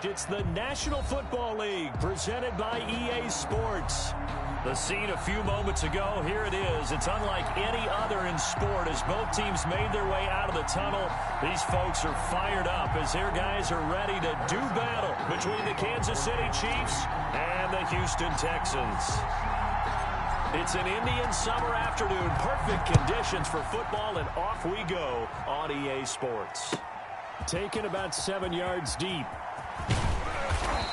It's the National Football League presented by EA Sports. The scene a few moments ago, here it is. It's unlike any other in sport as both teams made their way out of the tunnel. These folks are fired up as their guys are ready to do battle between the Kansas City Chiefs and the Houston Texans. It's an Indian summer afternoon. Perfect conditions for football, and off we go on EA Sports. Taken about 7 yards deep.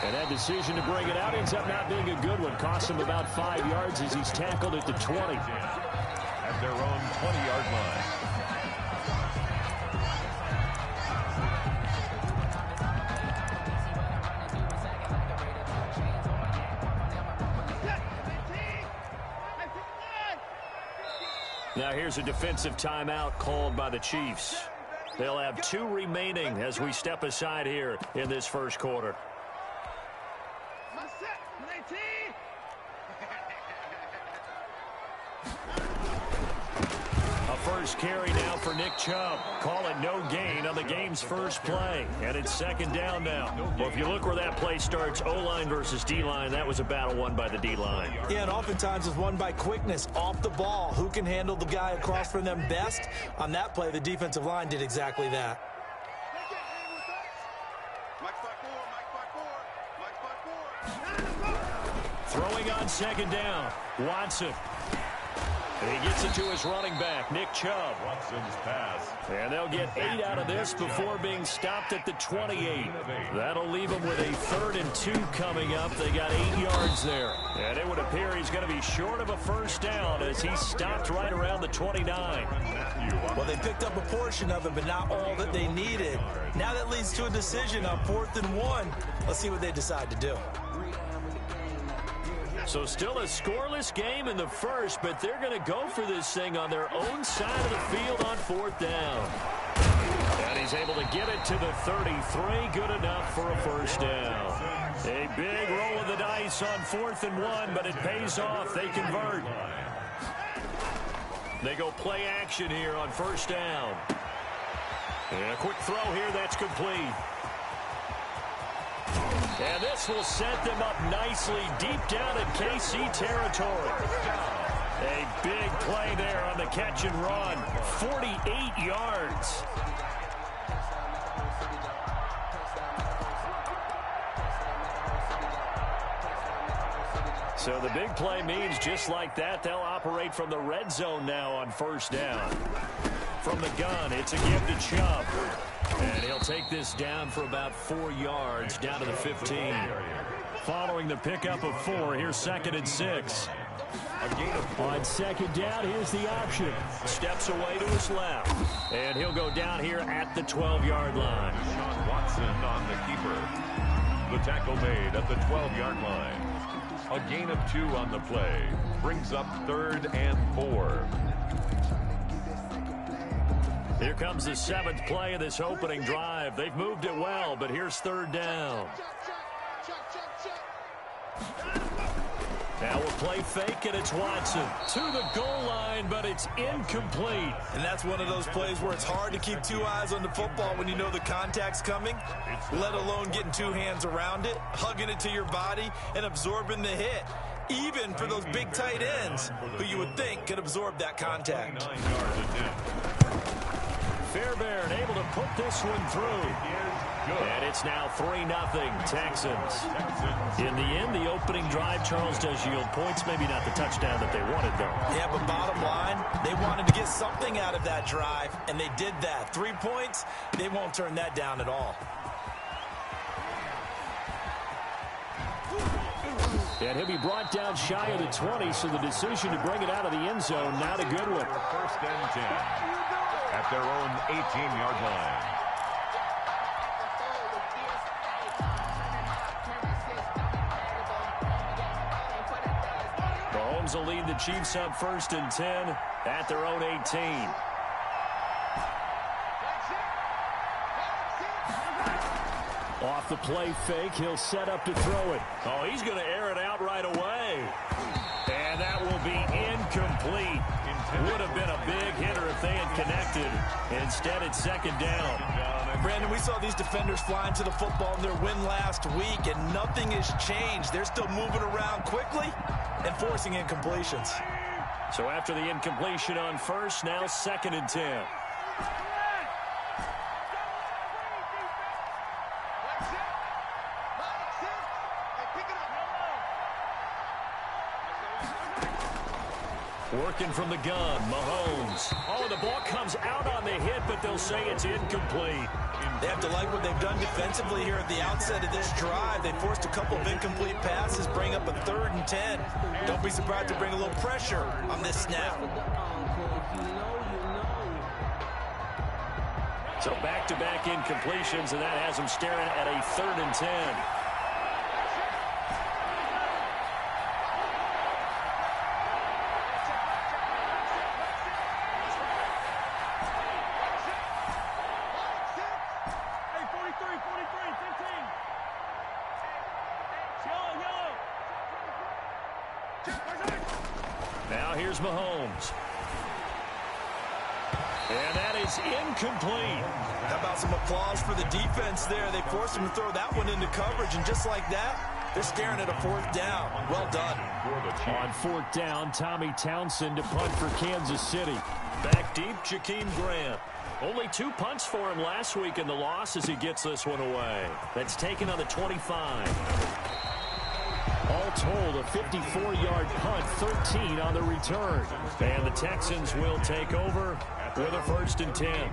And that decision to bring it out ends up not being a good one. Costs him about 5 yards as he's tackled at the 20. At their own 20-yard line. Now here's a defensive timeout called by the Chiefs. They'll have 2 remaining as we step aside here in this first quarter. First carry now for Nick Chubb. Call it no gain on the game's first play. And it's second down now. Well, if you look where that play starts, O-line versus D-line, that was a battle won by the D-line. Yeah, and oftentimes it's won by quickness off the ball. Who can handle the guy across from them best? On that play, the defensive line did exactly that. Throwing on second down. Watson. And he gets it to his running back, Nick Chubb. Watson's pass. And they'll get 8 out of this before being stopped at the 28. That'll leave them with a 3rd and 2 coming up. They got 8 yards there. And it would appear he's going to be short of a first down as he stopped right around the 29. Well, they picked up a portion of it, but not all that they needed. Now that leads to a decision on 4th and 1. Let's see what they decide to do. So still a scoreless game in the first, but they're going to go for this thing on their own side of the field on 4th down. And he's able to get it to the 33. Good enough for a first down. A big roll of the dice on 4th and 1, but it pays off. They convert. They go play action here on first down. And a quick throw here, that's complete. And this will set them up nicely deep down in KC territory. A big play there on the catch and run. 48 yards. So the big play means just like that, they'll operate from the red zone now on first down. From the gun, it's a give to Chubb. And he'll take this down for about 4 yards, down to the 15. Following the pickup of 4, here's 2nd and 6. On second down, here's the option. Steps away to his left. And he'll go down here at the 12-yard line. Sean Watson on the keeper. The tackle made at the 12-yard line. A gain of 2 on the play. Brings up 3rd and 4. Here comes the 7th play of this opening drive. They've moved it well, but here's 3rd down. Now we'll play fake, and it's Watson to the goal line, but it's incomplete. And that's one of those plays where it's hard to keep 2 eyes on the football when you know the contact's coming, let alone getting 2 hands around it, hugging it to your body, and absorbing the hit. Even for those big tight ends who you would think could absorb that contact. Fairbairn able to put this one through. And it's now 3-0 Texans. In the end, the opening drive, Charles, does yield points. Maybe not the touchdown that they wanted, though. Yeah, but bottom line, they wanted to get something out of that drive, and they did that. 3 points, they won't turn that down at all. And he'll be brought down shy of the 20, so the decision to bring it out of the end zone, not a good one. 1st and 10 at their own 18-yard line. Mahomes will lead the Chiefs up 1st and 10 at their own 18. Off the play fake, he'll set up to throw it. Oh, he's going to air it out right away. And that will be incomplete. Would have been a big hitter if they had connected. Instead, it's second down. Brandon, we saw these defenders flying to the football in their win last week, and nothing has changed. They're still moving around quickly and forcing incompletions. So after the incompletion on first, now 2nd and 10. Working from the gun, Mahomes. Oh, the ball comes out on the hit, but they'll say it's incomplete. They have to like what they've done defensively here at the outset of this drive. They forced a couple of incomplete passes, bring up a 3rd and 10. Don't be surprised to bring a little pressure on this snap. So back-to-back incompletions, and that has them staring at a 3rd and 10. Now here's Mahomes. And that is incomplete. How about some applause for the defense there? They forced him to throw that one into coverage, and just like that, they're staring at a 4th down. Well done. On 4th down, Tommy Townsend to punt for Kansas City. Back deep, Jakeem Grant. Only 2 punts for him last week in the loss as he gets this one away. That's taken on the 25. All told, a 54-yard punt, 13 on the return. And the Texans will take over with a 1st and 10.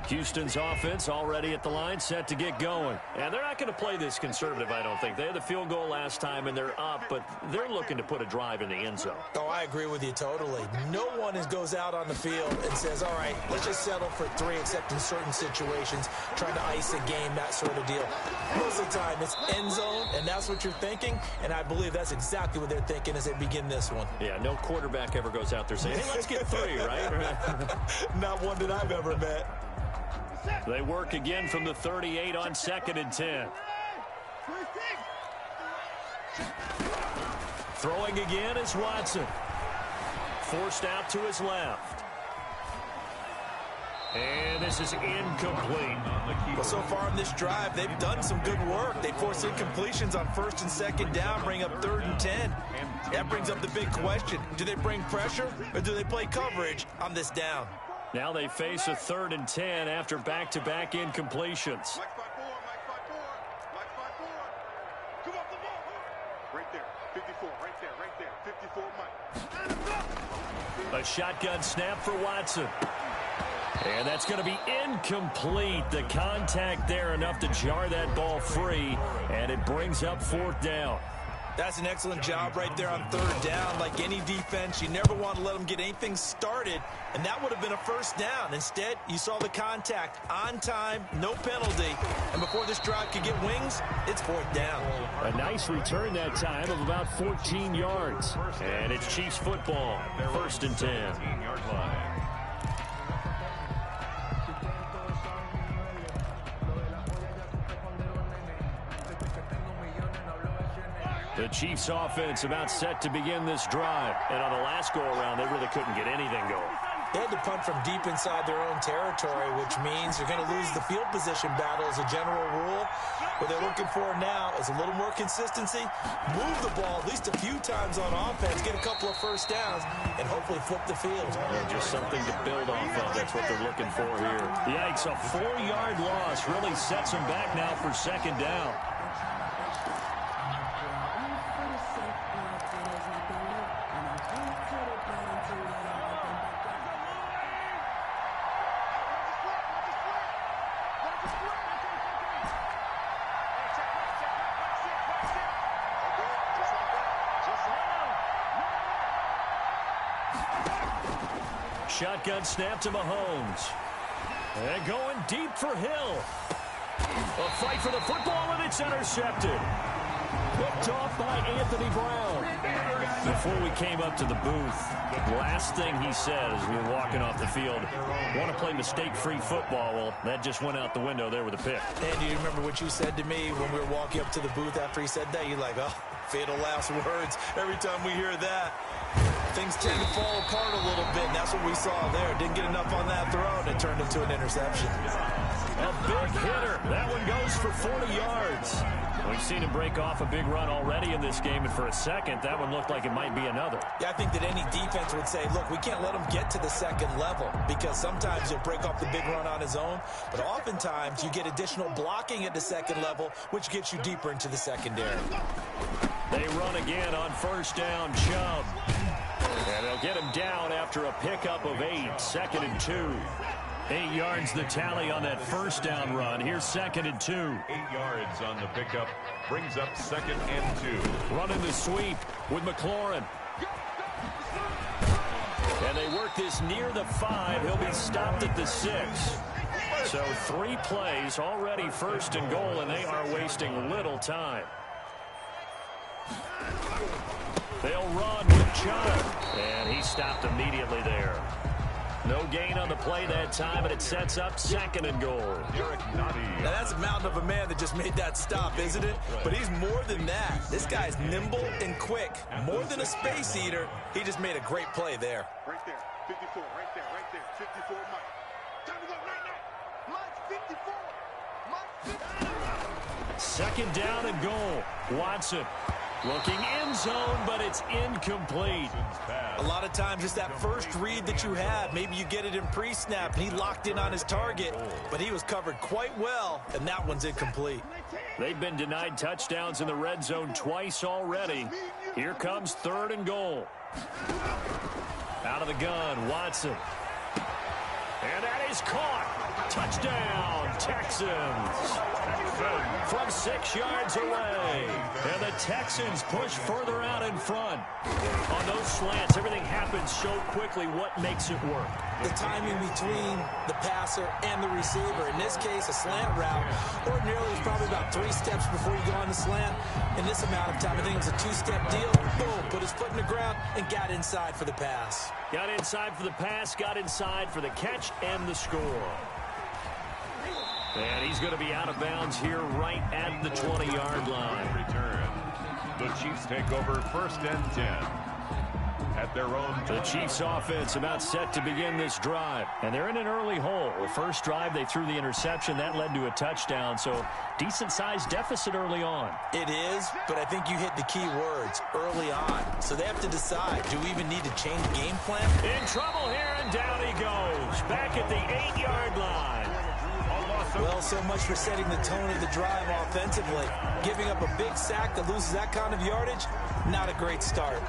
Houston's offense already at the line, set to get going. And they're not going to play this conservative, I don't think. They had the field goal last time, and they're up, but they're looking to put a drive in the end zone. Oh, I agree with you totally. No one goes out on the field and says, all right, let's just settle for 3, except in certain situations, trying to ice a game, that sort of deal. Most of the time, it's end zone, and that's what you're thinking, and I believe that's exactly what they're thinking as they begin this one. Yeah, no quarterback ever goes out there saying, hey, let's get 3, right? Not one that I've ever met. They work again from the 38 on 2nd and 10. Throwing again is Watson. Forced out to his left. And this is incomplete. Well, so far in this drive, they've done some good work. They force incompletions on 1st and 2nd down, bring up 3rd and 10. That brings up the big question. Do they bring pressure or do they play coverage on this down? Now they face a 3rd and 10 after back-to-back incompletions. Right there, 54, right there, 54, Mike. A shotgun snap for Watson. And that's going to be incomplete. The contact there enough to jar that ball free, and it brings up 4th down. That's an excellent job right there on 3rd down. Like any defense, you never want to let them get anything started, and that would have been a 1st down. Instead, you saw the contact on time, no penalty, and before this drive could get wings, it's 4th down. A nice return that time of about 14 yards. And it's Chiefs football, 1st and 10. The Chiefs offense about set to begin this drive. And on the last go-around, they really couldn't get anything going. They had to punt from deep inside their own territory, which means they're going to lose the field position battle as a general rule. What they're looking for now is a little more consistency, move the ball at least a few times on offense, get a couple of 1st downs, and hopefully flip the field. And just something to build off of. That's what they're looking for here. Yikes, a 4-yard loss really sets them back now for 2nd down. Shotgun snap to Mahomes. And going deep for Hill. A fight for the football, and it's intercepted. Picked off by Anthony Brown. Before we came up to the booth, the last thing he said as we were walking off the field, want to play mistake-free football. Well, that just went out the window there with a pick. And do you remember what you said to me when we were walking up to the booth after he said that? You're like, oh, Fatal last words. Every time we hear that, things tend to fall apart a little bit, and that's what we saw there. Didn't get enough on that throw, and it turned into an interception. A big hitter. That one goes for 40 yards. We've seen him break off a big run already in this game, and for a second, that one looked like it might be another. Yeah, I think that any defense would say, look, we can't let him get to the second level, because sometimes he'll break off the big run on his own, but oftentimes you get additional blocking at the second level, which gets you deeper into the secondary. They run again on first down, Chubb. And they'll get him down after a pickup of 8, 2nd and 2. 8 yards the tally on that first down run. Here's 2nd and 2. 8 yards on the pickup brings up 2nd and 2. Running the sweep with McLaurin. And they work this near the 5. He'll be stopped at the 6. So 3 plays, already 1st and goal, and they are wasting little time. They'll run with Chubb, and he stopped immediately there. No gain on the play that time, and it sets up 2nd and goal. Now that's a mountain of a man that just made that stop, isn't it? But he's more than that. This guy's nimble and quick. More than a space eater, he just made a great play there. Right there, 54, right there, 54, Mike. Time to go, right now. Mike, 54. Mike, 54. 2nd down and goal. Watson looking end zone, but it's incomplete. A lot of times it's that first read that you have. Maybe you get it in pre-snap, and he locked in on his target, but he was covered quite well, and that one's incomplete. They've been denied touchdowns in the red zone twice already. Here comes 3rd and goal. Out of the gun, Watson. And that is caught. Touchdown, Texans. From 6 yards away. And the Texans push further out in front. On those slants, everything happens so quickly. What makes it work? The timing between the passer and the receiver. In this case, a slant route. Ordinarily, it's probably about 3 steps before you go on the slant. In this amount of time, I think it was a 2-step deal. Boom, put his foot in the ground and got inside for the pass. Got inside for the pass, got inside for the catch and the score. And he's going to be out of bounds here right at the 20-yard line. Return. The Chiefs take over 1st and 10. At their own. The Chiefs offense about set to begin this drive. And they're in an early hole. The first drive, they threw the interception. That led to a touchdown. So decent-sized deficit early on. It is, but I think you hit the key words early on. So they have to decide, do we even need to change game plan? In trouble here, and down he goes. Back at the 8-yard line. Well, so much for setting the tone of the drive offensively. Giving up a big sack that loses that kind of yardage, not a great start.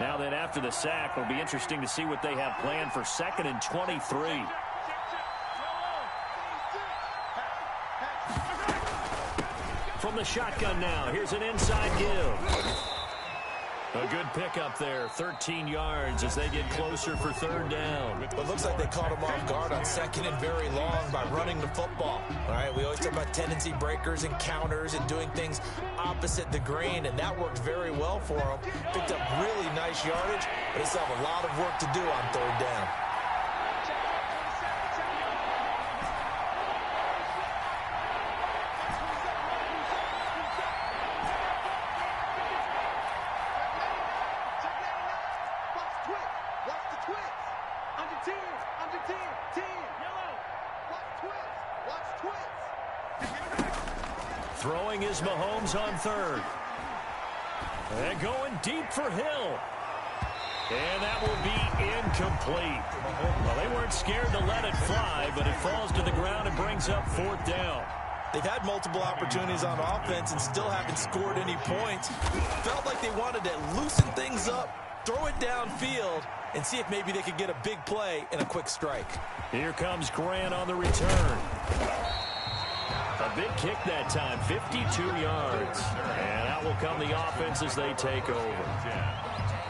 Now then, after the sack, it'll be interesting to see what they have planned for 2nd and 23. From the shotgun now, here's an inside give. A good pickup there, 13 yards as they get closer for 3rd down. It looks like they caught him off guard on 2nd and very long by running the football. All right, we always talk about tendency breakers and counters and doing things opposite the grain, and that worked very well for him. Picked up really nice yardage, but they still have a lot of work to do on 3rd down. Throwing is Mahomes on 3rd. And going deep for Hill. And that will be incomplete. Well, they weren't scared to let it fly, but it falls to the ground and brings up 4th down. They've had multiple opportunities on offense and still haven't scored any points. Felt like they wanted to loosen things up, throw it downfield, and see if maybe they could get a big play and a quick strike. Here comes Grant on the return. A big kick that time, 52 yards. And out will come the offense as they take over.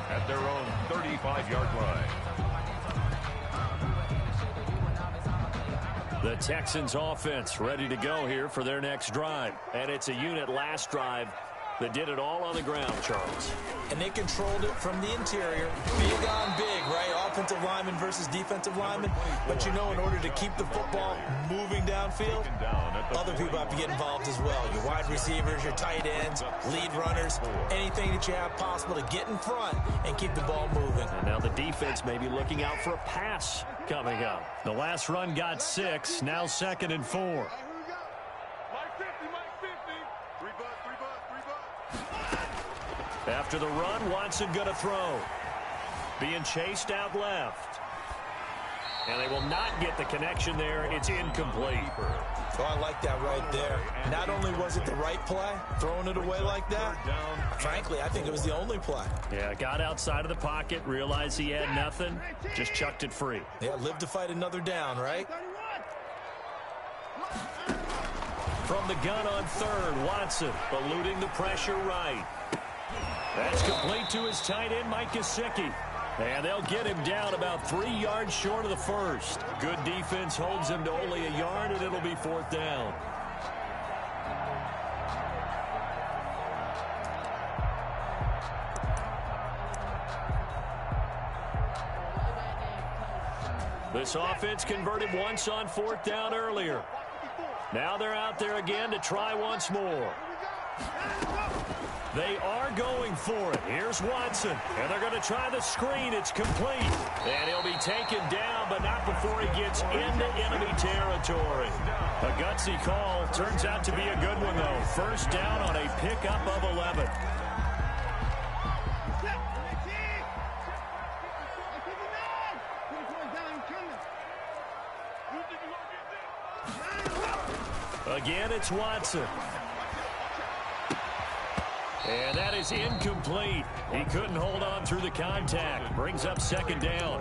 At their own 35-yard line. The Texans offense ready to go here for their next drive. And it's a unit last drive that did it all on the ground, Charles. And they controlled it from the interior. Big on big, right? Offensive lineman versus defensive lineman. But you know, in order to keep the football moving downfield, other people have to get involved as well. Your wide receivers, your tight ends, lead runners, anything that you have possible to get in front and keep the ball moving. And now the defense may be looking out for a pass coming up. The last run got 6, now 2nd and 4. After the run, Watson going to throw. Being chased out left. And they will not get the connection there. It's incomplete. Oh, I like that right there. Not only was it the right play, throwing it away like that, frankly, I think it was the only play. Yeah, got outside of the pocket, realized he had nothing, just chucked it free. Yeah, live to fight another down, right? From the gun on 3rd, Watson eluding the pressure right. That's complete to his tight end, Mike Gesicki. And they'll get him down about 3 yards short of the first. Good defense holds him to only a yard, and it'll be 4th down. This offense converted once on 4th down earlier. Now they're out there again to try once more. They are going for it. Here's Watson. And they're going to try the screen. It's complete. And he'll be taken down, but not before he gets into enemy territory. A gutsy call. Turns out to be a good one, though. 1st down on a pickup of 11. Again, it's Watson. And that is incomplete. He couldn't hold on through the contact. Brings up 2nd down.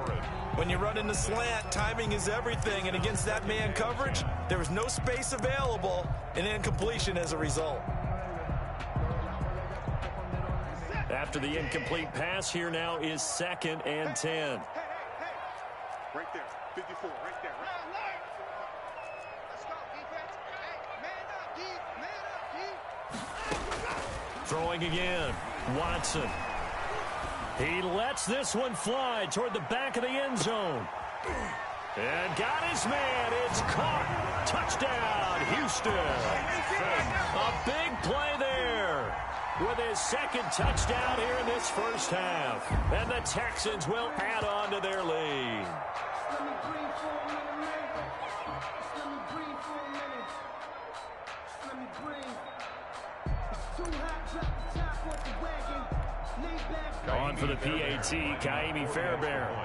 When you run in the slant, timing is everything. And against that man coverage, there was no space available, and incompletion as a result. After the incomplete pass, here now is 2nd and 10. Right there, 54, right there. Throwing again, Watson. He lets this one fly toward the back of the end zone. And got his man. It's caught. Touchdown, Houston. A big play there with his 2nd touchdown here in this 1st half. And the Texans will add on to their lead. On for the PAT, Kaimi Fairbairn.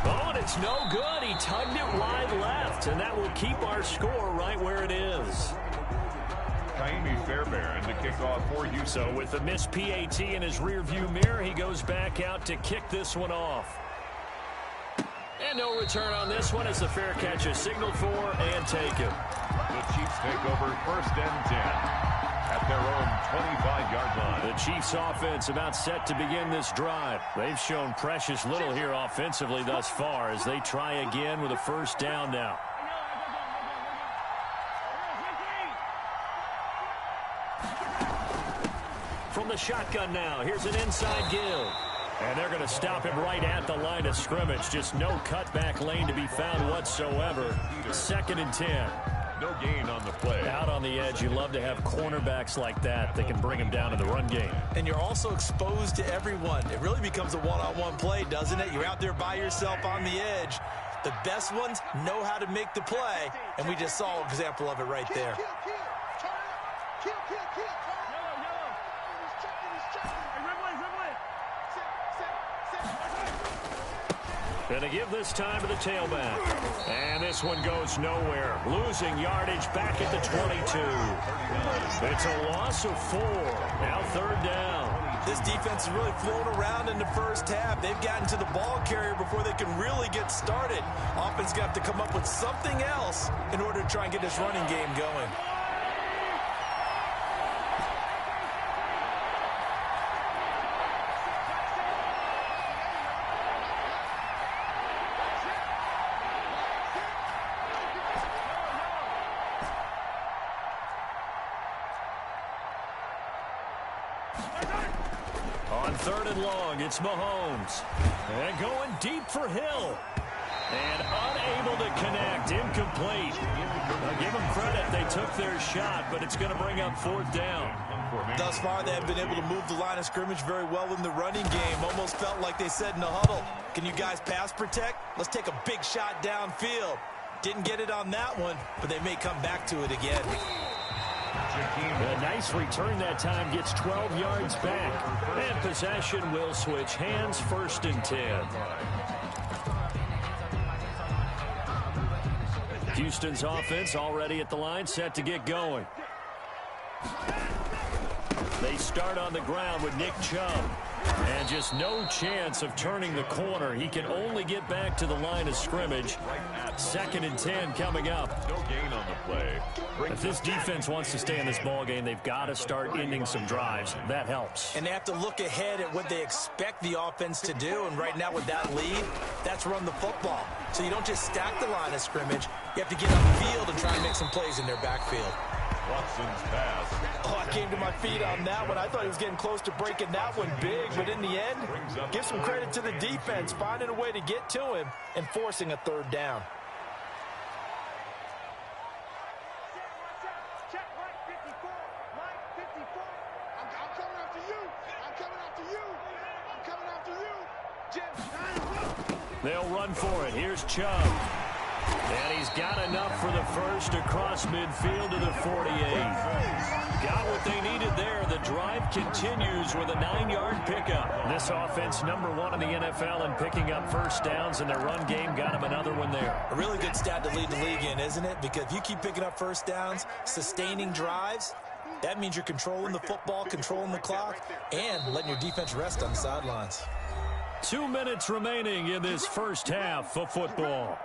Oh, and it's no good. He tugged it wide left, and that will keep our score right where it is. Kaimi Fairbairn to kick off for you. So with the missed PAT in his rearview mirror, he goes back out to kick this one off. And no return on this one as the fair catch is signaled for and taken. The Chiefs take over 1st and 10. At their own 25-yard line. The Chiefs offense about set to begin this drive. They've shown precious little here offensively thus far as they try again with a 1st down now. From the shotgun now, here's an inside give. And they're going to stop him right at the line of scrimmage. Just no cutback lane to be found whatsoever. 2nd and 10. No gain on the play. Out on the edge, you love to have cornerbacks like that can bring him down in the run game. And you're also exposed to everyone. It really becomes a one-on-one play, doesn't it? You're out there by yourself on the edge. The best ones know how to make the play, and we just saw an example of it right there. Going to give this time to the tailback. And this one goes nowhere. Losing yardage back at the 22. It's a loss of 4. Now 3rd down. This defense has really flown around in the 1st half. They've gotten to the ball carrier before they can really get started. Offense going to have to come up with something else in order to try and get this running game going. On 3rd and long, it's Mahomes. And going deep for Hill. And unable to connect. Incomplete. Now give them credit. They took their shot, but it's going to bring up 4th down. Thus far, they have been able to move the line of scrimmage very well in the running game. Almost felt like they said in the huddle, can you guys pass protect? Let's take a big shot downfield. Didn't get it on that one, but they may come back to it again. A nice return that time, gets 12 yards back. And possession will switch hands, 1st and 10. Houston's offense already at the line, set to get going. They start on the ground with Nick Chubb. And just no chance of turning the corner. He can only get back to the line of scrimmage. 2nd and 10 coming up. No gain on the play. If this defense wants to stay in this ball game, they've got to start ending some drives. That helps. And they have to look ahead at what they expect the offense to do. And right now with that lead, that's run the football. So you don't just stack the line of scrimmage. You have to get upfield and try and make some plays in their backfield. Watson's pass. Oh, I came to my feet on that one. I thought he was getting close to breaking that one big, but in the end, give some credit to the defense, finding a way to get to him and forcing a 3rd down. Check right 54. Right 54. I'm coming after you. I'm coming after you. I'm coming after you. Jim, They'll run for it. Here's Chubb. And he's got enough for the 1st across midfield to the 48. Got what they needed there. The drive continues with a 9-yard pickup. This offense #1 in the NFL in picking up 1st downs, and their run game got him another one there. A really good stat to lead the league in, isn't it? Because if you keep picking up 1st downs, sustaining drives, that means you're controlling the football, controlling the clock, and letting your defense rest on the sidelines. 2 minutes remaining in this 1st half of football.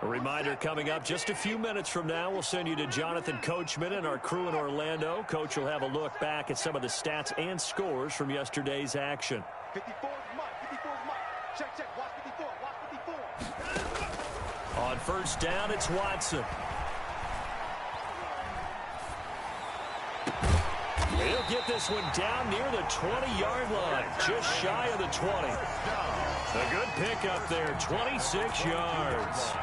A reminder coming up just a few minutes from now, we'll send you to Jonathan Coachman and our crew in Orlando. Coach will have a look back at some of the stats and scores from yesterday's action. 54 is Mike. 54 is Mike. Check. Watch 54. Watch 54. On 1st down, it's Watson. He'll get this one down near the 20-yard line, just shy of the 20. A good pickup there, 26 yards.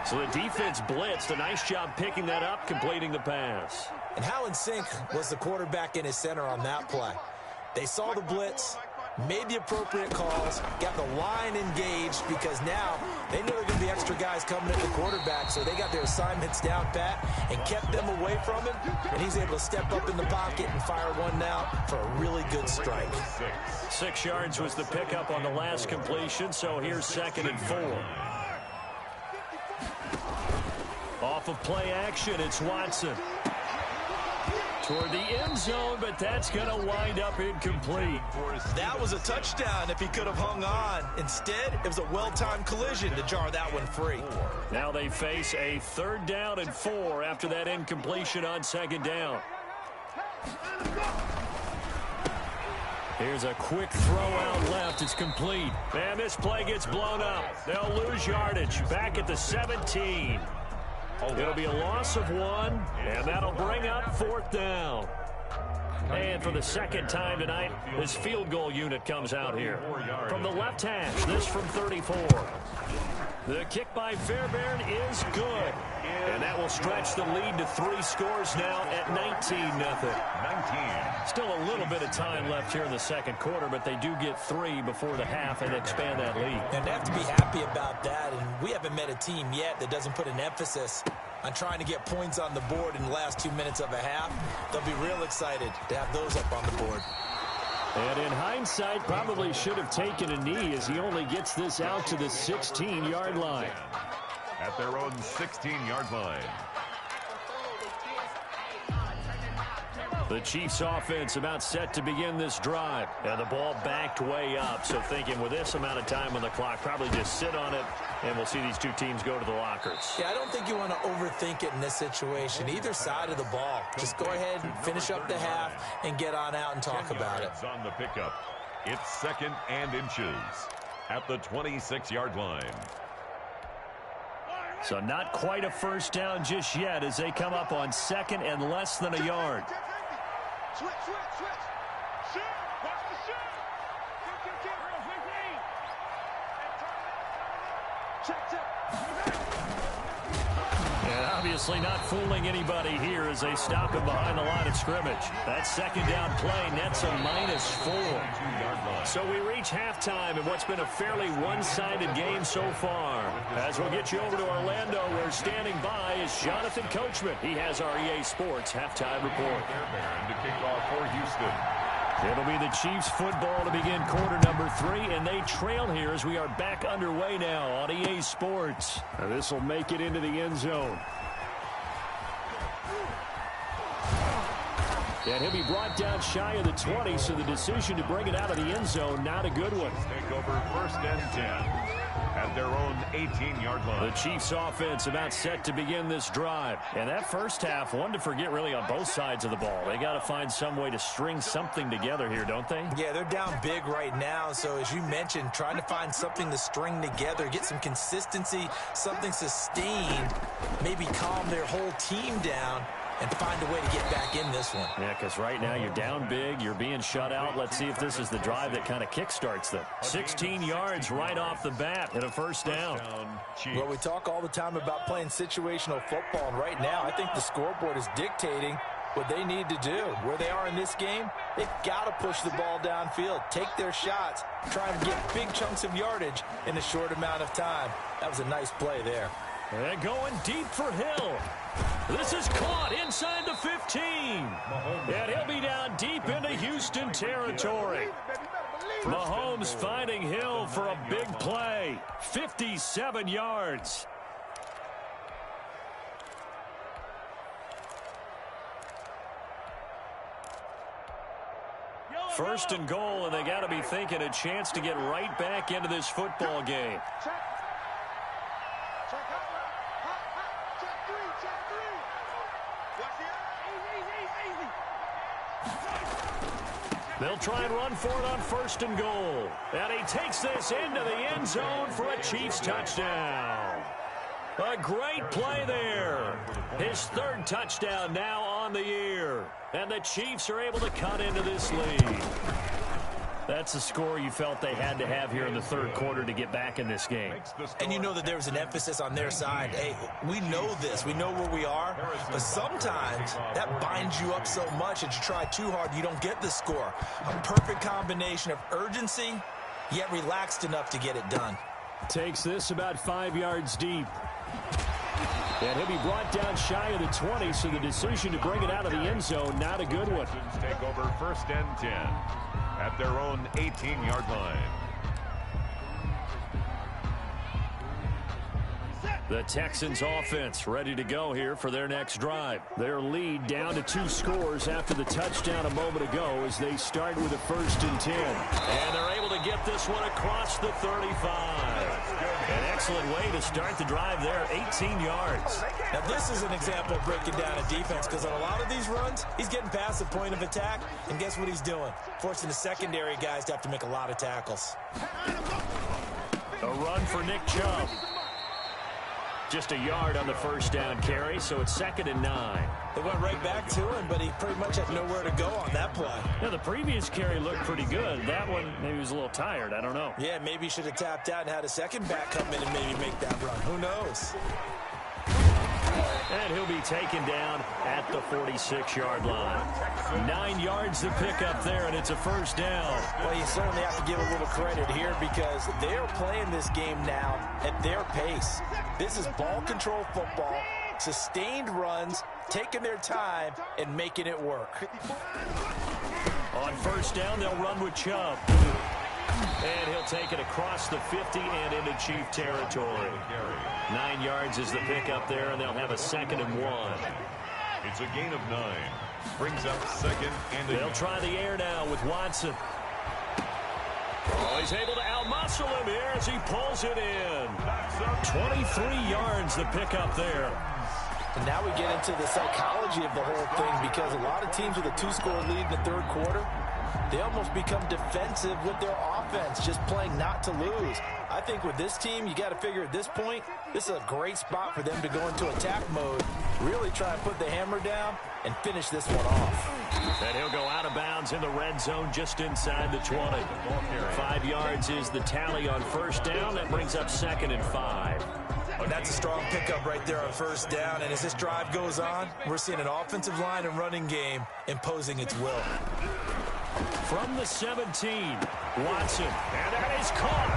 So the defense blitzed. A nice job picking that up, completing the pass. And how in sync was the quarterback in his center on that play? They saw the blitz, made the appropriate calls, got the line engaged because now they know there are going to be extra guys coming at the quarterback, so they got their assignments down pat and kept them away from him, and he's able to step up in the pocket and fire one out for a really good strike. 6 yards was the pickup on the last completion, so here's 2nd and 4. Off of play action, it's Watson. Toward the end zone, but that's going to wind up incomplete. That was a touchdown if he could have hung on. Instead, it was a well-timed collision to jar that one free. Now they face a 3rd down and 4 after that incompletion on 2nd down. Here's a quick throw out left. It's complete. And this play gets blown up. They'll lose yardage. Back at the 17. It'll be a loss of 1, and that'll bring up 4th down. And for the 2nd time tonight, this field goal unit comes out here. From the left hash, this from 34. The kick by Fairbairn is good. And that will stretch the lead to 3 scores now at 19-0. 19. Still a little bit of time left here in the 2nd quarter, but they do get 3 before the half and expand that lead. And they have to be happy about that, and we haven't met a team yet that doesn't put an emphasis on trying to get points on the board in the last 2 minutes of a half. They'll be real excited to have those up on the board. And in hindsight, probably should have taken a knee as he only gets this out to the 16-yard line. At their own 16-yard line. The Chiefs offense about set to begin this drive. And the ball backed way up. So thinking with this amount of time on the clock, probably just sit on it, and we'll see these two teams go to the lockers. Yeah, I don't think you want to overthink it in this situation. Either side of the ball. Just go ahead and finish up the half and get on out and talk about it. On the pickup. It's 2nd and inches. at the 26-yard line. So not quite a first down just yet as they come up on second and less than a yard. Switch. Shoot. Watch the shoot. Check. And obviously not fooling anybody here as they stop him behind the line of scrimmage. That second down play nets a -4. So we reach halftime in what's been a fairly one-sided game so far. As we'll get you over to Orlando, where standing by is Jonathan Coachman. He has our EA Sports halftime report. And to kick off for Houston. It'll be the Chiefs football to begin quarter number 3, and they trail here as we are back underway now on EA Sports. This will make it into the end zone. And he'll be brought down shy of the 20, so the decision to bring it out of the end zone, not a good one. Take over first and 10 at their own 18-yard line. The Chiefs offense about set to begin this drive. And that first half, one to forget really on both sides of the ball. They got to find some way to string something together here, don't they? Yeah, they're down big right now. So as you mentioned, trying to find something to string together, get some consistency, something sustained, maybe calm their whole team down and find a way to get back in this one. Yeah, because right now you're down big, you're being shut out. Let's see if this is the drive that kind of kickstarts them. 16 yards right off the bat and a first down. Well, we talk all the time about playing situational football, and right now I think the scoreboard is dictating what they need to do. Where they are in this game, they've got to push the ball downfield, take their shots, try and get big chunks of yardage in a short amount of time. That was a nice play there. And going deep for Hill. This is caught inside the 15. And he'll be down deep into Houston territory. Mahomes finding Hill for a big play. 57 yards. First and goal, and they got to be thinking a chance to get right back into this football game. They'll try and run for it on first and goal. And he takes this into the end zone for a Chiefs touchdown. A great play there. His third touchdown now on the year. And the Chiefs are able to cut into this lead. That's the score you felt they had to have here in the third quarter to get back in this game. And you know that there was an emphasis on their side. Hey, we know this. We know where we are. But sometimes that binds you up so much that you try too hard, you don't get the score. A perfect combination of urgency, yet relaxed enough to get it done. Takes this about 5 yards deep. And he'll be brought down shy of the 20, so the decision to bring it out of the end zone, not a good one. Take over first and 10 at their own 18-yard line. The Texans offense ready to go here for their next drive. Their lead down to 2 scores after the touchdown a moment ago as they start with a first and 10. And they're able to get this one across the 35. An excellent way to start the drive there, 18 yards. Now this is an example of breaking down a defense, because on a lot of these runs, he's getting past the point of attack, and guess what he's doing? Forcing the secondary guys to have to make a lot of tackles. A run for Nick Chubb. Just a yard on the first down carry, so it's 2nd and 9. They went right back to him, but he pretty much had nowhere to go on that play. Yeah, the previous carry looked pretty good. That one, maybe he was a little tired. I don't know. Yeah, maybe he should have tapped out and had a second back come in and maybe make that run. Who knows? And he'll be taken down at the 46-yard line. 9 yards to pick up there, and it's a first down. Well, you certainly have to give a little credit here because they're playing this game now at their pace. This is ball control football, sustained runs, taking their time, and making it work. On first down, they'll run with Chubb. And he'll take it across the 50 and into Chief territory. 9 yards is the pickup there, and they'll have a 2nd and 1. It's a gain of 9. Brings up 2nd and They'll try the air now with Watson. Oh, he's able to outmuscle him here as he pulls it in. 23 yards the pickup there. And now we get into the psychology of the whole thing, because a lot of teams with a 2-score lead in the third quarter, They almost become defensive with their offense, just playing not to lose. I think with this team, you got to figure at this point, this is a great spot for them to go into attack mode, really try and put the hammer down and finish this one off. And he'll go out of bounds in the red zone just inside the 20. 5 yards is the tally on first down. That brings up 2nd and 5. That's a strong pickup right there on first down. And as this drive goes on, we're seeing an offensive line and running game imposing its will. From the 17, Watson. And that is caught.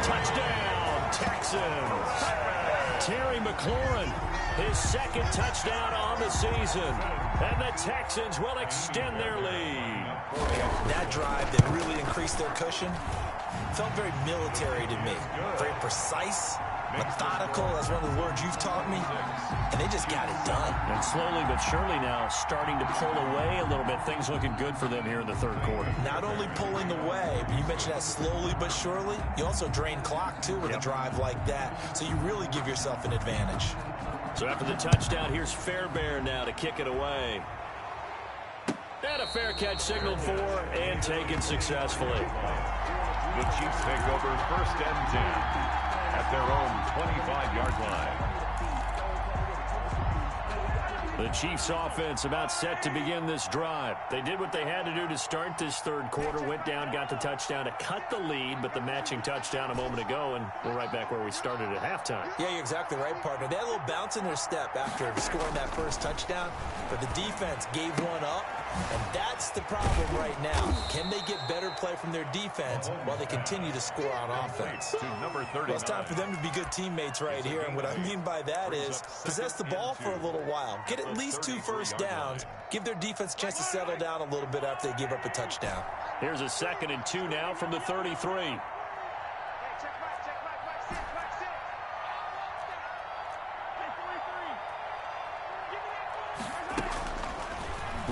Touchdown, Texans. Terry McLaurin, his 2nd touchdown on the season. And the Texans will extend their lead. That drive that really increased their cushion felt very military to me. Very precise, methodical. That's one of the words you've taught me. And they just got it done. And slowly but surely now starting to pull away a little bit. Things looking good for them here in the 3rd quarter. Not only pulling away, but you mentioned that slowly but surely. You also drain clock, too, with a drive like that. So you really give yourself an advantage. So after the touchdown, here's Fairbairn now to kick it away. And a fair catch signaled for and taken successfully. The Chiefs take over 1st and 10 at their own 25-yard line. The Chiefs offense about set to begin this drive. They did what they had to do to start this 3rd quarter, went down, got the touchdown to cut the lead, but the matching touchdown a moment ago, and we're right back where we started at halftime. Yeah, you're exactly right, partner. They had a little bounce in their step after scoring that first touchdown, but the defense gave one up, and that's the problem right now. Can they get better play from their defense while they continue to score on offense? Number 30. Well, it's time for them to be good teammates right here, and what I mean by that is possess the ball for a little while. Get at least 2 first downs. Give their defense a chance to settle down a little bit after they give up a touchdown. Here's a 2nd and 2 now from the 33.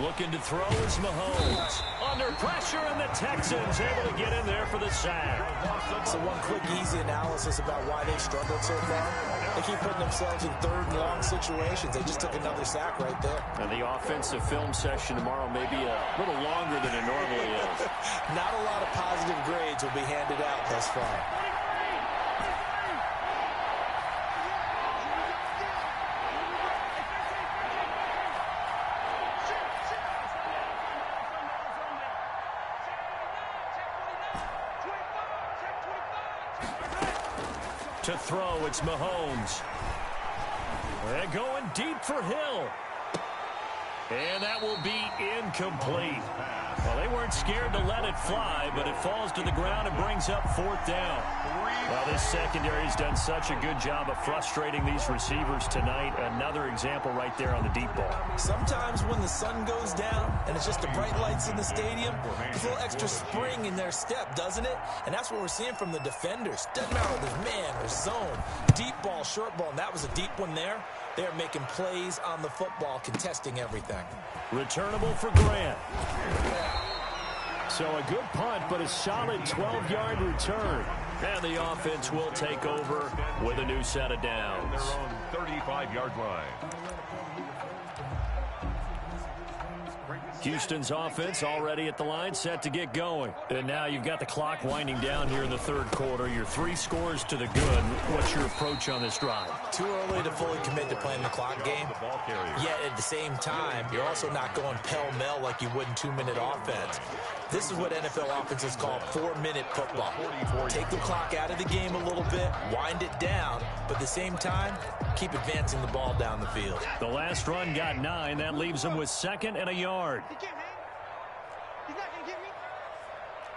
Looking to throw is Mahomes. Under pressure, and the Texans able to get in there for the sack. So one quick, easy analysis about why they struggled so far. They keep putting themselves in 3rd and long situations. They just took another sack right there. And the offensive film session tomorrow may be a little longer than it normally is. Not a lot of positive grades will be handed out thus far. To throw, it's Mahomes. They're going deep for Hill. And that will be incomplete. Well, they weren't scared to let it fly, but it falls to the ground and brings up 4th down. Well, this secondary has done such a good job of frustrating these receivers tonight. Another example right there on the deep ball. Sometimes when the sun goes down and it's just the bright lights in the stadium, there's a little extra spring in their step, doesn't it? And that's what we're seeing from the defenders. Doesn't matter if there's man or zone, deep ball, short ball, and that was a deep one there. They're making plays on the football, contesting everything. Returnable for Grant. So a good punt, but a solid 12-yard return. And the offense will take over with a new set of downs. Their own 35-yard line. Houston's offense already at the line, set to get going. And now you've got the clock winding down here in the 3rd quarter. Your 3 scores to the good. What's your approach on this drive? Too early to fully commit to playing the clock game. Yet at the same time, you're also not going pell-mell like you would in 2-minute offense. This is what NFL offenses call 4-minute football. Take the clock out of the game a little bit, wind it down, but at the same time, keep advancing the ball down the field. The last run got 9. That leaves them with 2nd and a yard. He can't, man. He's not going to get me.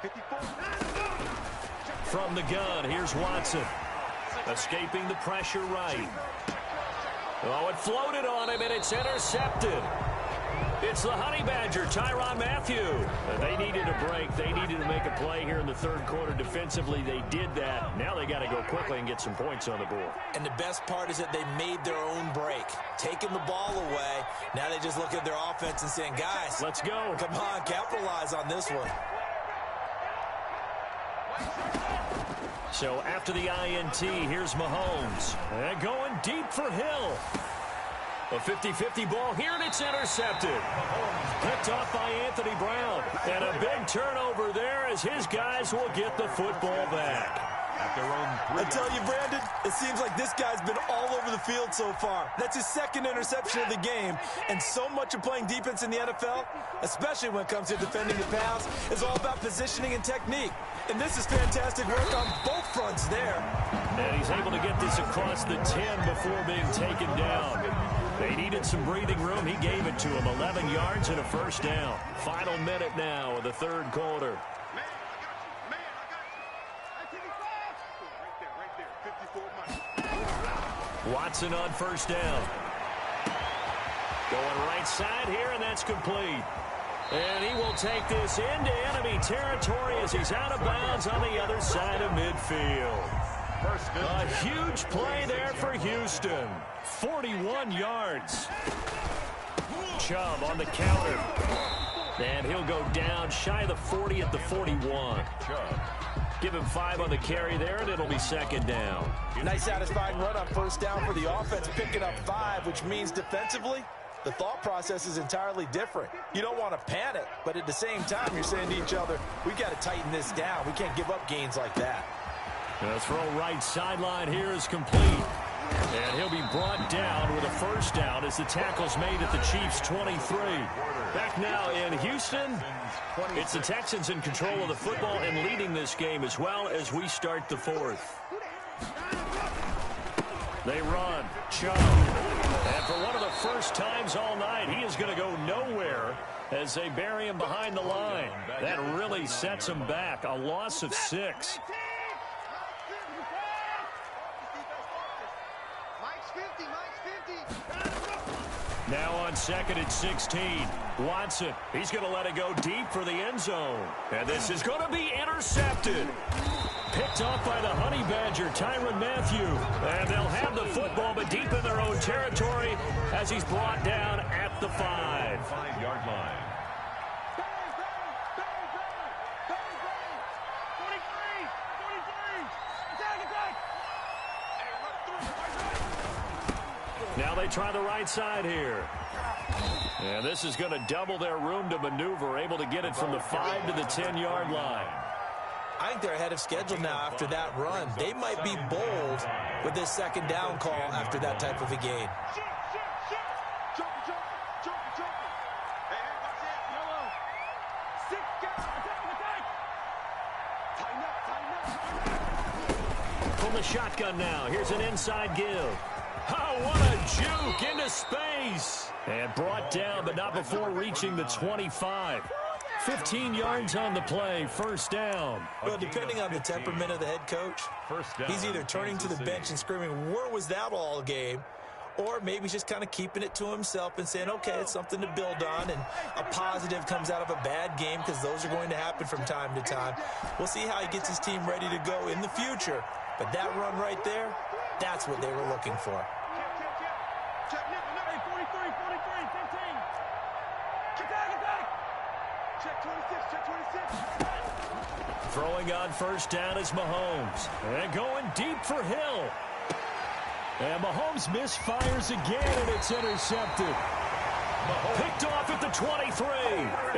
54. From the gun, here's Watson. Escaping the pressure right. Oh, it floated on him, and it's intercepted. It's the Honey Badger, Tyrann Mathieu. They needed a break. They needed to make a play here in the 3rd quarter. Defensively, they did that. Now they got to go quickly and get some points on the board. And the best part is that they made their own break. Taking the ball away, now they just look at their offense and saying, guys, let's go. Come on, capitalize on this one. So after the INT, here's Mahomes. They're going deep for Hill. A 50-50 ball here, and it's intercepted. Picked off by Anthony Brown. And a big turnover there as his guys will get the football back. I tell you, Brandon, it seems like this guy's been all over the field so far. That's his second interception of the game. And so much of playing defense in the NFL, especially when it comes to defending the pass, is all about positioning and technique. And this is fantastic work on both fronts there. And he's able to get this across the 10 before being taken down. They needed some breathing room. He gave it to him. 11 yards and a first down. Final minute now of the third quarter. Watson on first down. Going right side here, and that's complete. And he will take this into enemy territory as he's out of bounds on the other side of midfield. A huge play there for Houston. 41 yards. Chubb on the counter. And he'll go down shy of the 40 at the 41. Give him 5 on the carry there, and it'll be second down. Nice satisfying run on first down for the offense, picking up 5, which means defensively, the thought process is entirely different. You don't want to panic, but at the same time, you're saying to each other, we got to tighten this down. We can't give up gains like that. The throw right sideline here is complete. And he'll be brought down with a first down as the tackle's made at the Chiefs' 23. Back now in Houston, it's the Texans in control of the football and leading this game as well as we start the fourth. They run. Chubb. And for one of the first times all night, he is going to go nowhere as they bury him behind the line. That really sets him back. A loss of 6. Now on second and 16. Watson, he's going to let it go deep for the end zone. And this is going to be intercepted. Picked off by the Honey Badger, Tyrann Mathieu. And they'll have the football, but deep in their own territory as he's brought down at the 5-yard line. Now they try the right side here. And this is going to double their room to maneuver, able to get it from the 5 to the 10-yard line. I think they're ahead of schedule now after that run. They might be bold with this second down call after that type of a gain. From the shotgun now, here's an inside give. Oh, what a juke into space. And brought down, but not before reaching the 25. 15 yards on the play, first down. Well, depending on the temperament of the head coach, he's either turning to the bench and screaming, where was that all game? Or maybe he's just kind of keeping it to himself and saying, okay, it's something to build on, and a positive comes out of a bad game because those are going to happen from time to time. We'll see how he gets his team ready to go in the future. But that run right there, that's what they were looking for. Throwing on first down is Mahomes. And going deep for Hill. And Mahomes misfires again, and it's intercepted. Picked off at the 23.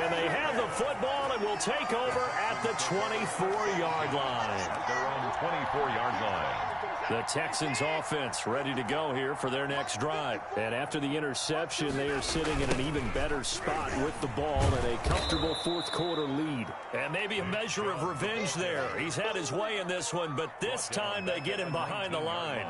And they have the football and will take over at the 24-yard line. They're on the 24-yard line. The Texans offense ready to go here for their next drive. And after the interception, they are sitting in an even better spot with the ball and a comfortable fourth quarter lead. And maybe a measure of revenge there. He's had his way in this one, but this time they get him behind the line.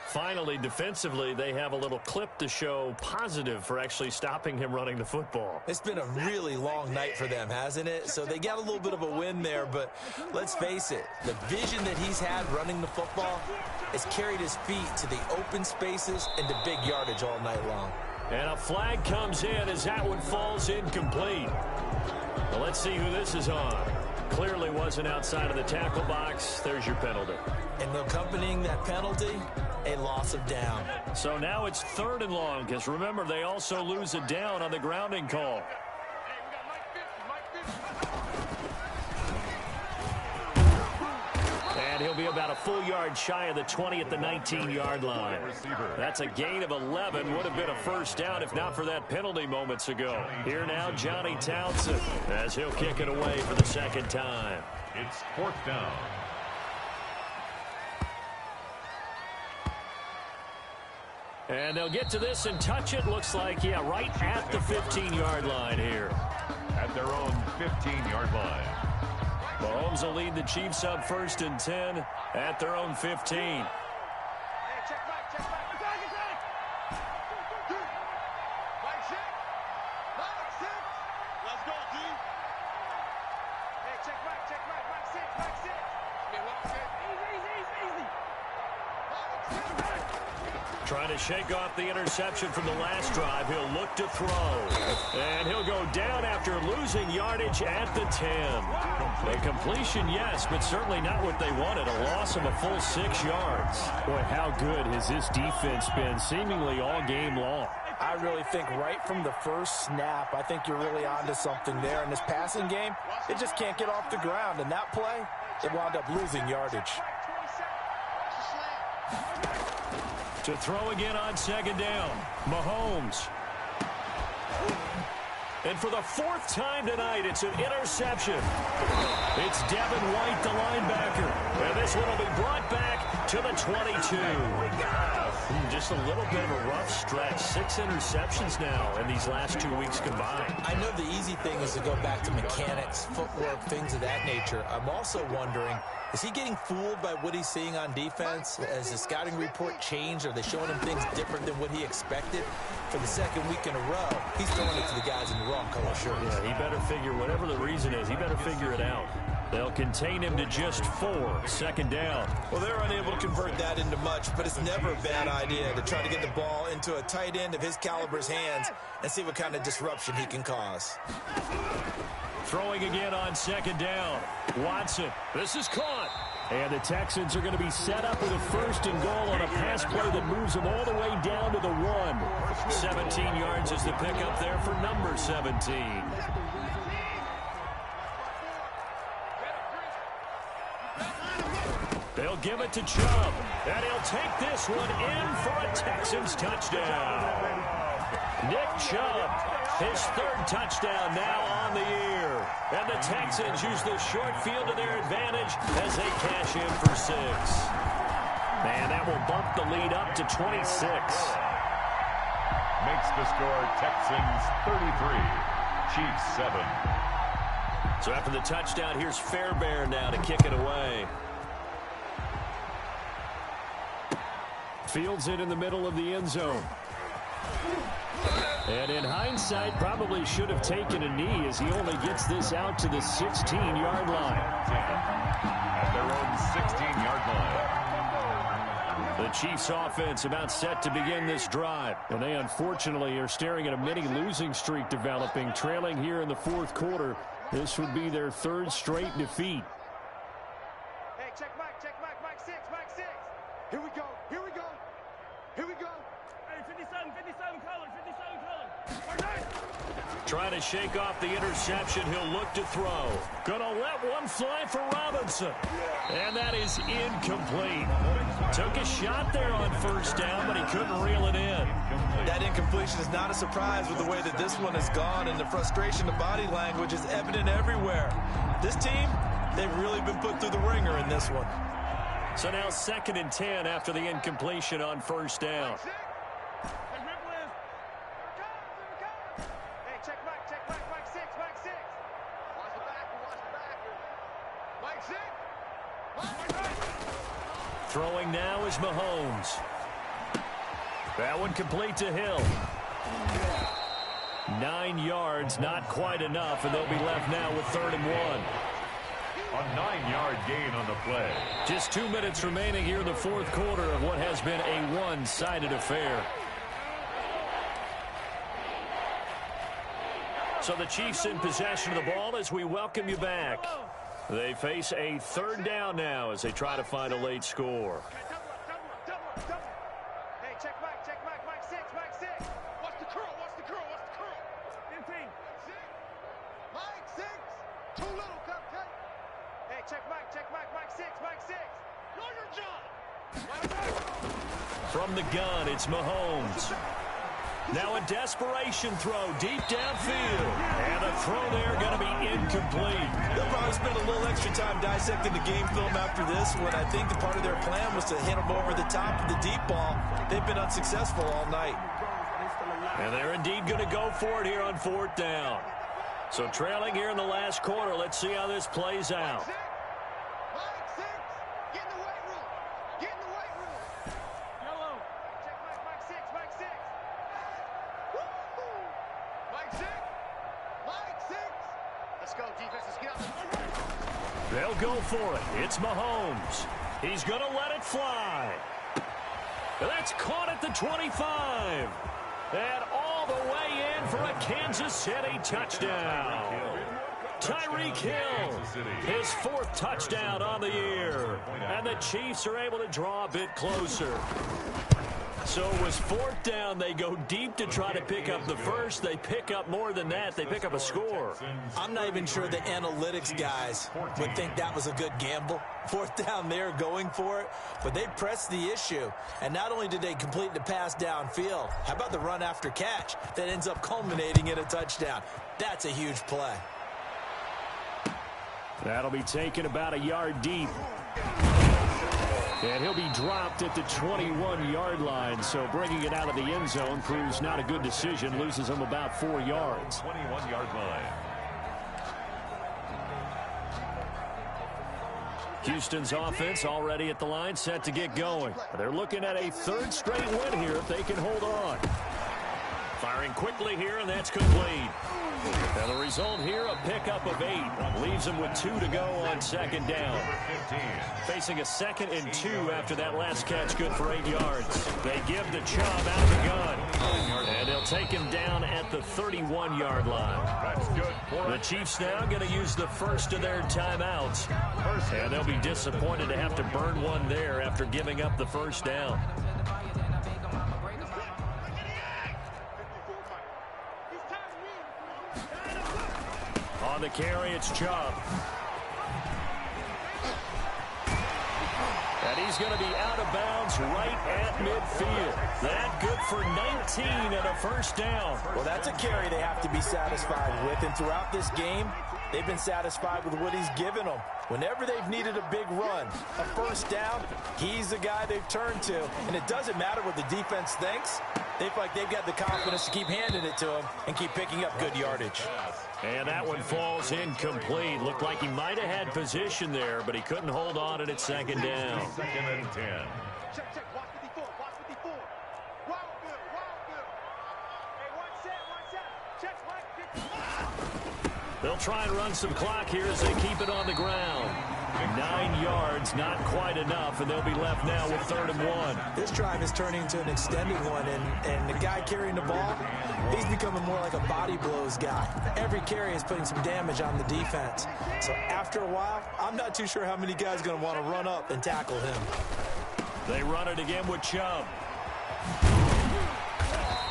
Finally, defensively, they have a little clip to show positive for actually stopping him running the football. It's been a really long night for them, hasn't it? So they got a little bit of a win there, but let's face it, the vision that he's had running the football has carried his feet to the open spaces and to big yardage all night long. And a flag comes in as that one falls incomplete. Well, let's see who this is on. Clearly wasn't outside of the tackle box. There's your penalty. And accompanying that penalty, a loss of down. So now it's 3rd and long, because remember, they also lose a down on the grounding call. And he'll he'll be about a full yard shy of the 20 at the 19-yard line. That's a gain of 11. Would have been a first down if not for that penalty moments ago. Here now, Johnny Townsend, as he'll kick it away for the second time. It's fourth down. And they'll get to this and touch it. Looks like, yeah, right at the 15-yard line here. At their own 15-yard line. Mahomes will lead the Chiefs up 1st and 10 at their own 15. Hey, check back, check back. Attack, attack. Mike 6. Mike 6. Let's go, D. Hey, check back, Mike 6, Mike 6. Easy. Trying to shake off the interception from the last drive. He'll look to throw. And he'll go down after losing yardage at the 10. A completion, yes, but certainly not what they wanted. A loss of a full 6 yards. Boy, how good has this defense been seemingly all game long? I really think right from the first snap, I think you're really onto something there. In this passing game, it just can't get off the ground. And that play, it wound up losing yardage. To throw again on second down, Mahomes. And for the 4th time tonight, it's an interception. It's Devin White, the linebacker. And this one will be brought back to the 22. Just a little bit of a rough stretch. 6 interceptions now in these last 2 weeks combined. I know the easy thing is to go back to mechanics, footwork, things of that nature. I'm also wondering, is he getting fooled by what he's seeing on defense? Has the scouting report changed? Are they showing him things different than what he expected? For the 2nd week in a row, he's throwing it to the guys in the wrong color shirts. Yeah, he better figure, whatever the reason is, he better figure it out. They'll contain him to just 4. Second down. Well, they're unable to convert that into much, but it's never a bad idea to try to get the ball into a tight end of his caliber's hands and see what kind of disruption he can cause. Throwing again on second down. Watson. This is caught. And the Texans are going to be set up with a 1st and goal on a pass play that moves them all the way down to the 1. 17 yards is the pickup there for number 17. They'll give it to Chubb. And he'll take this one in for a Texans touchdown. Nick Chubb, his 3rd touchdown now on the year. And the Texans use the short field to their advantage as they cash in for 6. And that will bump the lead up to 26. Makes the score Texans 33, Chiefs 7. So after the touchdown, here's Fairbairn now to kick it away. Fields it in the middle of the end zone. And in hindsight, probably should have taken a knee as he only gets this out to the 16-yard line. At their own 16-yard line. The Chiefs offense about set to begin this drive. And they unfortunately are staring at a mini losing streak developing, trailing here in the 4th quarter. This would be their 3rd straight defeat. Hey, check back, Mike 6, Mike 6. Here we go. Hey, 57 color. Trying to shake off the interception. He'll look to throw. Gonna let one fly for Robinson. And that is incomplete. Took a shot there on 1st down, but he couldn't reel it in. That incompletion is not a surprise with the way that this one has gone, and the frustration, the body language is evident everywhere. This team, they've really been put through the ringer in this one. So now 2nd and 10 after the incompletion on 1st down. Hey, check back, Mike 6, Mike 6. Watch the back, Mike 6. Throwing now is Mahomes. That one complete to Hill. 9 yards, not quite enough, and they'll be left now with 3rd and 1. A 9-yard gain on the play. Just 2 minutes remaining here in the 4th quarter of what has been a one-sided affair. So the Chiefs in possession of the ball as we welcome you back. They face a 3rd down now as they try to find a late score. Hey, check back, Mike 6, Mike 6. What's the curl? 15. Mike 6. Too little, cupcake. Hey, check back, Mike 6, Mike 6. From the gun, it's Mahomes. Now a desperation throw deep downfield. And a throw there going to be incomplete. They'll probably spend a little extra time dissecting the game film after this one. I think the part of their plan was to hit them over the top of the deep ball. They've been unsuccessful all night. And they're indeed going to go for it here on 4th down. So trailing here in the last quarter. Let's see how this plays out. They'll go for it. It's Mahomes. He's going to let it fly. That's caught at the 25. And all the way in for a Kansas City touchdown. Tyreek Hill, his 4th touchdown on the year. And the Chiefs are able to draw a bit closer. So it was 4th down. They go deep to try to pick up the first. They pick up more than that. They pick up a score. I'm not even sure the analytics guys would think that was a good gamble. 4th down there going for it. But they pressed the issue. And not only did they complete the pass downfield, how about the run after catch that ends up culminating in a touchdown? That's a huge play. That'll be taken about a yard deep. And he'll be dropped at the 21-yard line. So bringing it out of the end zone proves not a good decision. Loses him about 4 yards. 21-yard line. Houston's offense already at the line, set to get going. They're looking at a 3rd straight win here if they can hold on. Firing quickly here, and that's complete. And the result here, a pickup of 8. Leaves them with 2 to go on 2nd down. Facing a 2nd and 2 after that last catch, good for 8 yards. They give the Chubb out of the gun. And they'll take him down at the 31-yard line. That's good. The Chiefs now going to use the first of their timeouts. And they'll be disappointed to have to burn one there after giving up the 1st down. On the carry, it's Chubb. And he's going to be out of bounds right at midfield. That good for 19 and a 1st down. Well, that's a carry they have to be satisfied with. And throughout this game, they've been satisfied with what he's given them. Whenever they've needed a big run, a 1st down, he's the guy they've turned to. And it doesn't matter what the defense thinks. They feel like they've got the confidence to keep handing it to him and keep picking up good yardage. And that one falls incomplete. Looked like he might have had position there, but he couldn't hold on at it 2nd down. 2nd and 10. Check, watch 54, watch 54. Wild Bill. Hey, one set. Check, Mike, 54. They'll try and run some clock here as they keep it on the ground. 9 yards, not quite enough, and they'll be left now with 3rd and 1. This drive is turning into an extended one, and the guy carrying the ball, he's becoming more like a body blows guy. Every carry is putting some damage on the defense. So after a while, I'm not too sure how many guys are going to want to run up and tackle him. They run it again with Chubb.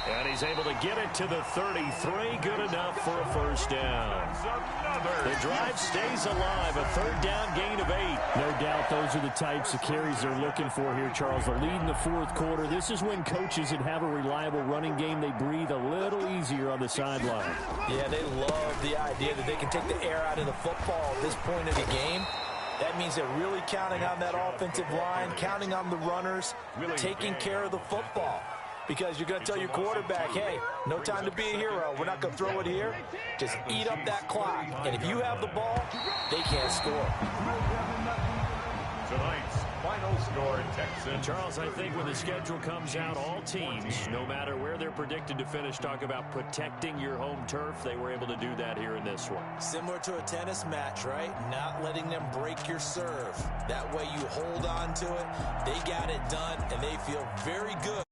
And he's able to get it to the 33. Good enough for a 1st down. The drive stays alive. A 3rd down gain of 8. No doubt those are the types of carries they're looking for here, Charles. The lead in the 4th quarter. This is when coaches that have a reliable running game, they breathe a little easier on the sideline. Yeah, they love the idea that they can take the air out of the football at this point of the game. That means they're really counting on that offensive line, counting on the runners, taking care of the football. Because you're going to tell your quarterback, hey, no time to be a hero. We're not going to throw it here. Just eat up that clock. And if you have the ball, they can't score. Tonight's final score, Texans. Charles, I think when the schedule comes out, all teams, no matter where they're predicted to finish, talk about protecting your home turf. They were able to do that here in this one. Similar to a tennis match, right? Not letting them break your serve. That way you hold on to it. They got it done, and they feel very good.